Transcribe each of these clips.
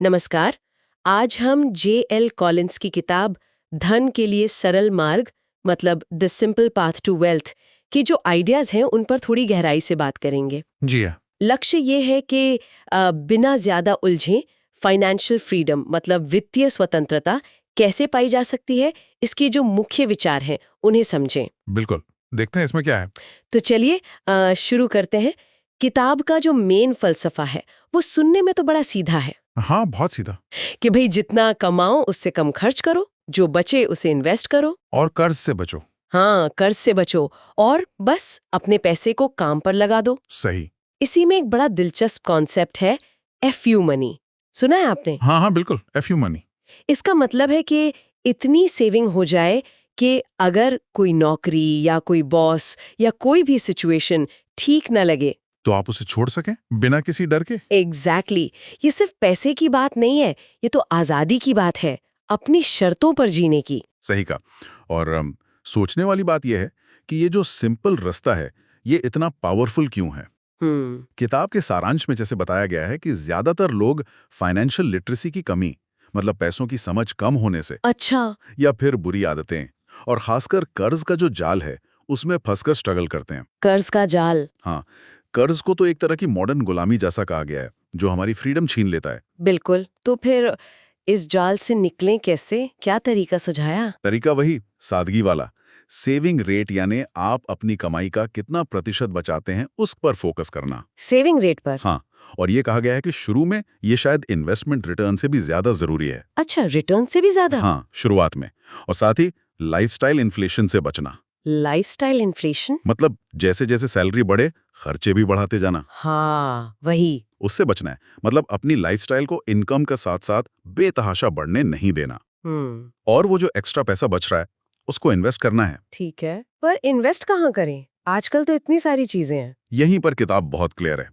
नमस्कार। आज हम J.L. कॉलिंस की किताब धन के लिए सरल मार्ग मतलब the simple path to wealth की जो आइडियाज हैं उन पर थोड़ी गहराई से बात करेंगे। जी हाँ। लक्ष्य ये है कि बिना ज्यादा उलझे फाइनेंशियल फ्रीडम मतलब वित्तीय स्वतंत्रता कैसे पाई जा सकती है, इसकी जो मुख्य विचार हैं उन्हें समझें। बिल्कुल, देखते हैं इसमें क्या है। तो चलिए शुरू करते हैं। किताब का जो मेन फलसफा है वो सुनने में तो बड़ा सीधा है हाँ, बहुत सीधा। कि भाई जितना कमाओ उससे कम खर्च करो, जो बचे उसे इन्वेस्ट करो। और कर्ज से बचो। हाँ, कर्ज से बचो और बस अपने पैसे को काम पर लगा दो। सही। इसी में एक बड़ा दिलचस्प कॉन्सेप्ट है FU मनी। सुना है आपने? हाँ हाँ, बिल्कुल, FU मनी। इसका मतलब है कि इतनी सेविंग हो जाए कि अगर कोई नौकरी या कोई बॉस या कोई भी सिचुएशन ठीक न लगे तो आप उसे छोड़ सकें बिना किसी डर के। एग्जैक्टली ये सिर्फ पैसे की बात नहीं है, ये तो आजादी की बात है, अपनी शर्तों पर जीने की। सही कहा। और सोचने वाली बात यह है कि ये जो सिंपल रास्ता है, ये इतना पावरफुल क्यों है। किताब के सारांश में जैसे बताया गया है कि ज्यादातर लोग फाइनेंशियल लिटरेसी की कमी मतलब पैसों की समझ कम होने से अच्छा। या फिर बुरी आदतें और खासकर कर्ज का जो जाल है उसमें फंसकर स्ट्रगल करते हैं। कर्ज का जाल। हाँ, कर्ज को तो एक तरह की मॉडर्न गुलामी जैसा कहा गया है जो हमारी फ्रीडम छीन लेता है। बिल्कुल। तो फिर इस जाल से निकलें कैसे, क्या तरीका सुझाया? तरीका वही सादगी वाला, सेविंग रेट यानी आप अपनी कमाई का कितना प्रतिशत बचाते हैं उस पर फोकस करना। सेविंग रेट पर? हाँ, और ये कहा गया है कि शुरू में ये शायद इन्वेस्टमेंट रिटर्न से भी ज्यादा जरूरी है। अच्छा, रिटर्न से भी ज्यादा? हाँ, शुरुआत में। और साथ ही लाइफस्टाइल इन्फ्लेशन से बचना। Lifestyle inflation? मतलब जैसे जैसे सैलरी बढ़े खर्चे भी बढ़ाते जाना, हाँ, वही। उससे बचना है। मतलब अपनी लाइफस्टाइल को इनकम का साथ साथ बेतहाशा बढ़ने नहीं देना। और वो जो एक्स्ट्रा पैसा बच रहा है उसको इन्वेस्ट करना है। ठीक है, पर इन्वेस्ट कहाँ करें? आजकल तो इतनी सारी चीजें हैं। यहीं पर किताब बहुत क्लियर है।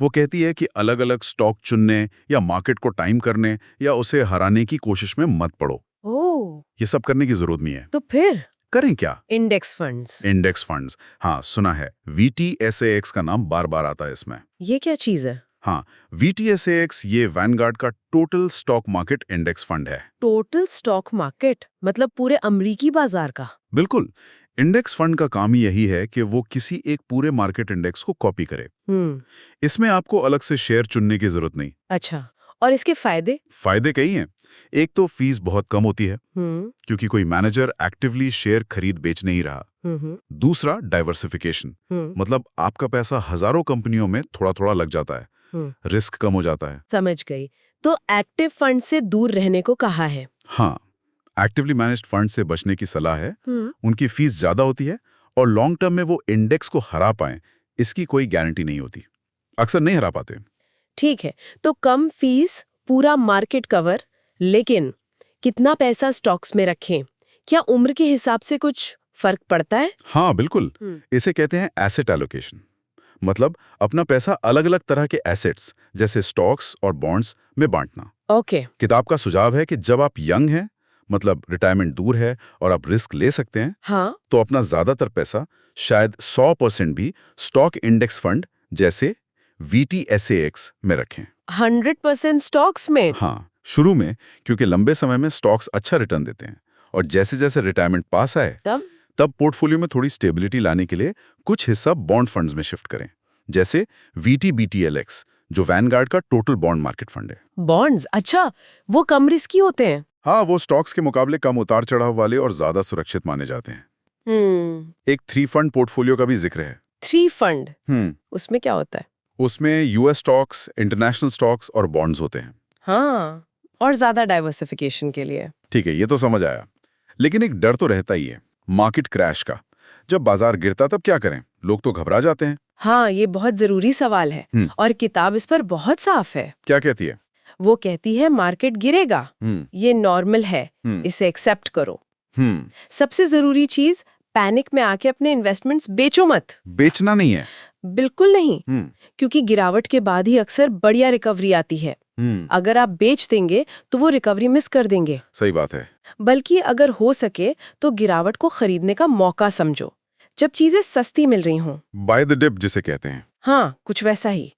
वो कहती है कि अलग अलग स्टॉक चुनने या मार्केट को टाइम करने या उसे हराने की कोशिश में मत पड़ो। ओह, ये सब करने की जरूरत नहीं है। तो फिर करें क्या? Index funds. इंडेक्स फंड्स, हाँ सुना है। VTSAX का नाम बार बार आता है इसमें। ये क्या चीज है? हाँ, VTSAX ये वैनगार्ड का total stock market index fund है। टोटल स्टॉक मार्केट मतलब पूरे अमेरिकी बाजार का? बिल्कुल। इंडेक्स फंड का काम ही यही है कि वो किसी एक पूरे मार्केट इंडेक्स को कॉपी करे। इसमें आपको अलग से शेयर चुनने की जरूरत नहीं। अच्छा, और इसके फायदे? फायदे कई हैं। एक तो फीस बहुत कम होती है क्योंकि कोई मैनेजर एक्टिवली शेयर खरीद बेच नहीं रहा। दूसरा डाइवर्सिफिकेशन, मतलब आपका पैसा हजारों कंपनियों में थोड़ा थोड़ा लग जाता है, रिस्क कम हो जाता है। समझ गई। तो एक्टिव फंड से दूर रहने को कहा है। हाँ, एक्टिवली मैनेज्ड फंड से बचने की सलाह है। उनकी फीस ज्यादा होती है और लॉन्ग टर्म में वो इंडेक्स को हरा पाएं इसकी कोई गारंटी नहीं होती, अक्सर नहीं हरा पाते। ठीक है, तो कम फीस, पूरा मार्केट कवर, लेकिन कितना पैसा स्टॉक्स में रखें? क्या उम्र के हिसाब से कुछ फर्क पड़ता है? हाँ बिल्कुल, इसे कहते हैं एसेट एलोकेशन। मतलब अपना पैसा अलग अलग तरह के एसेट्स जैसे स्टॉक्स और बॉन्ड्स में बांटना। ओके। किताब का सुझाव है कि जब आप यंग हैं, मतलब रिटायरमेंट दूर है और आप रिस्क ले सकते हैं, हाँ, तो अपना ज्यादातर पैसा शायद 100% भी स्टॉक इंडेक्स फंड जैसे VTSAX में रखें। 100% स्टॉक्स में? हाँ, शुरू में, क्योंकि लंबे समय में स्टॉक्स अच्छा रिटर्न देते हैं। और जैसे जैसे रिटायरमेंट पास आए तब पोर्टफोलियो में थोड़ी स्टेबिलिटी लाने के लिए कुछ हिस्सा बॉन्ड फंड्स में शिफ्ट करें, जैसे VTBTLX जो वैनगार्ड का टोटल बॉन्ड मार्केट फंड है। बॉन्ड्स? अच्छा, वो कम रिस्की होते हैं? हाँ, वो स्टॉक्स के मुकाबले कम उतार चढ़ाव वाले और ज्यादा सुरक्षित माने जाते हैं। एक 3 फंड पोर्टफोलियो का भी जिक्र है। 3 फंड? उसमें क्या होता है? उसमें US स्टॉक्स, इंटरनेशनल स्टॉक्स और बॉन्ड्स होते हैं। हाँ, और ज्यादा डाइवर्सिफिकेशन के लिए। ठीक है, ये तो समझ आया। लेकिन एक डर तो रहता ही है, मार्केट क्रैश का। जब बाजार गिरता तब क्या करें? लोग तो घबरा जाते हैं। हाँ, ये बहुत जरूरी सवाल है और किताब इस पर बहुत साफ है। क्या कहती है? वो कहती है मार्केट गिरेगा, ये नॉर्मल है, इसे एक्सेप्ट करो। सबसे जरूरी चीज, पैनिक में आके अपने इन्वेस्टमेंट्स बेचो मत। बेचना नहीं है? बिल्कुल नहीं, क्योंकि गिरावट के बाद ही अक्सर बढ़िया रिकवरी आती है। अगर आप बेच देंगे तो वो रिकवरी मिस कर देंगे। सही बात है। बल्कि अगर हो सके तो गिरावट को खरीदने का मौका समझो, जब चीजें सस्ती मिल रही हों। बाय द डिप जिसे कहते हैं। हाँ, कुछ वैसा ही।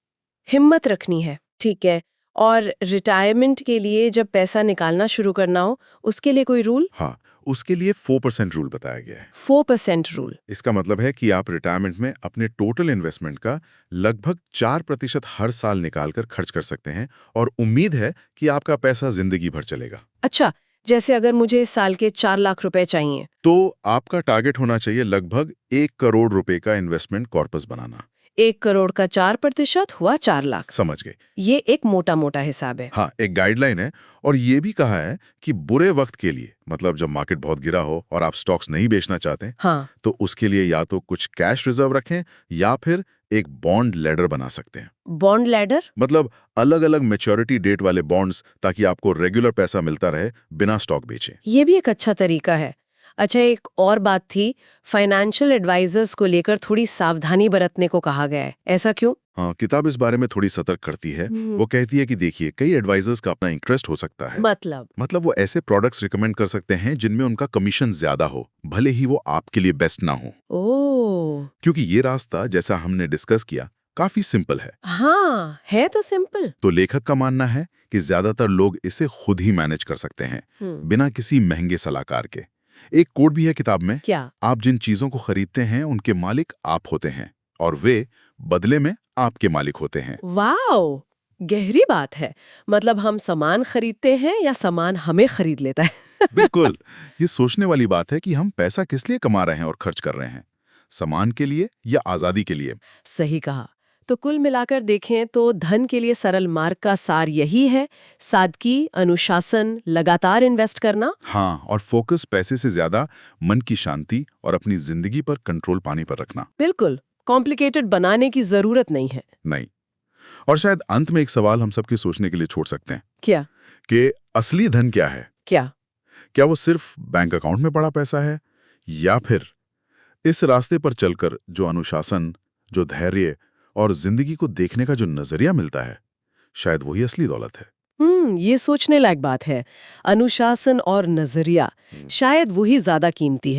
हिम्मत रखनी है, ठीक है। और रिटायरमेंट के लिए जब पैसा निकालना शुरू करना हो उसके लिए कोई रूल? हाँ, उसके लिए 4% रूल बताया गया है। 4% रूल। इसका मतलब है कि आप रिटायरमेंट में अपने टोटल इन्वेस्टमेंट का लगभग 4% हर साल निकालकर खर्च कर सकते हैं और उम्मीद है कि आपका पैसा जिंदगी भर चलेगा। अच्छा, जैसे अगर मुझे इस साल के 4 लाख रुपए चाहिए तो आपका टारगेट होना चाहिए लगभग 1 करोड़ रुपए का इन्वेस्टमेंट कॉर्पस बनाना। 1 करोड़ का 4% हुआ 4 लाख। समझ गए? ये एक मोटा मोटा हिसाब है। हाँ, एक गाइडलाइन है। और ये भी कहा है कि बुरे वक्त के लिए, मतलब जब मार्केट बहुत गिरा हो और आप स्टॉक्स नहीं बेचना चाहते, हाँ, तो उसके लिए या तो कुछ कैश रिजर्व रखें या फिर एक बॉन्ड लैडर बना सकते हैं। Bond ladder? मतलब अलग अलग मैच्योरिटी डेट वाले बॉन्ड्स, ताकि आपको रेगुलर पैसा मिलता रहे बिना स्टॉक बेचे। ये भी एक अच्छा तरीका है। अच्छा, एक और बात थी, फाइनेंशियल एडवाइजर्स को लेकर थोड़ी सावधानी बरतने को कहा गया है। ऐसा क्यों? हाँ, किताब इस बारे में थोड़ी सतर्क करती है। वो कहती है कि देखिए, कई एडवाइजर्स का अपना इंटरेस्ट हो सकता है। मतलब वो ऐसे प्रोडक्ट्स रिकमेंड कर सकते हैं जिनमें उनका कमीशन ज्यादा हो, भले ही वो आपके लिए बेस्ट ना हो। ओह, क्योंकि ये रास्ता, जैसा हमने डिस्कस किया, काफी सिंपल है। हाँ, है तो सिंपल। तो लेखक का मानना है कि ज्यादातर लोग इसे खुद ही मैनेज कर सकते हैं, बिना किसी महंगे सलाहकार के। एक कोड भी है किताब में। क्या? आप जिन चीजों को खरीदते हैं उनके मालिक आप होते हैं और वे बदले में आपके मालिक होते हैं। वाओ, गहरी बात है। मतलब हम सामान खरीदते हैं या सामान हमें खरीद लेता है? बिल्कुल। ये सोचने वाली बात है कि हम पैसा किस लिए कमा रहे हैं और खर्च कर रहे हैं, सामान के लिए या आजादी के लिए। सही कहा। तो कुल मिलाकर देखें तो धन के लिए सरल मार्ग का सार यही है: सादगी, अनुशासन, लगातार इन्वेस्ट करना। हाँ, और फोकस पैसे से ज्यादा मन की शांति और अपनी जिंदगी पर कंट्रोल पाने पर रखना। बिल्कुल, कॉम्प्लिकेटेड बनाने की जरूरत नहीं है। नहीं। और शायद अंत में एक सवाल हम सबके सोचने के लिए छोड़ सकते हैं क्या? कि असली धन क्या है? क्या वो सिर्फ बैंक अकाउंट में पड़ा पैसा है, या फिर इस रास्ते पर चलकर जो अनुशासन, जो धैर्य और जिंदगी को देखने का जो नजरिया मिलता है, शायद वही असली दौलत है। ये सोचने लायक बात है। अनुशासन और नजरिया, शायद वही ज्यादा कीमती है।